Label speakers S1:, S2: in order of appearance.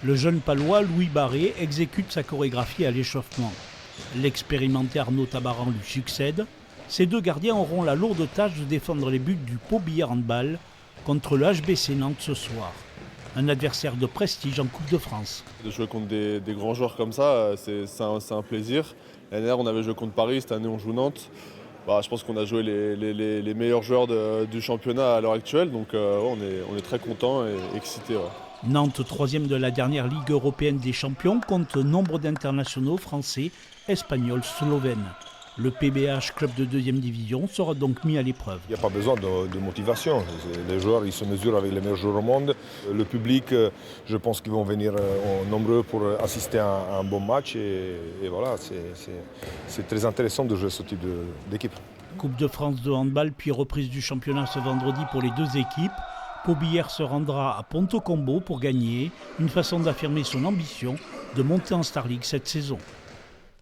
S1: Le jeune palois Louis Barré exécute sa chorégraphie à l'échauffement. L'expérimenté Arnaud Tabaran lui succède. Ces deux gardiens auront la lourde tâche de défendre les buts du Pau Billard Handball contre le HBC Nantes ce soir. Un adversaire de prestige en Coupe de France.
S2: De jouer contre des grands joueurs comme ça, c'est un plaisir. L'année dernière, on avait joué contre Paris, cette année, on joue Nantes. Je pense qu'on a joué les meilleurs joueurs du championnat à l'heure actuelle, donc on est très contents et excités. Ouais.
S1: Nantes, troisième de la dernière Ligue européenne des champions, compte nombre d'internationaux français, espagnols, slovènes. Le PBH, club de deuxième division, sera donc mis à l'épreuve.
S3: Il n'y a pas besoin de motivation. Les joueurs ils se mesurent avec les meilleurs joueurs au monde. Le public, je pense qu'ils vont venir nombreux pour assister à un bon match. Et voilà, c'est très intéressant de jouer ce type d'équipe.
S1: Coupe de France de handball, puis reprise du championnat ce vendredi pour les deux équipes. Pau Billard se rendra à Ponto Combo pour gagner, une façon d'affirmer son ambition de monter en Star League cette saison.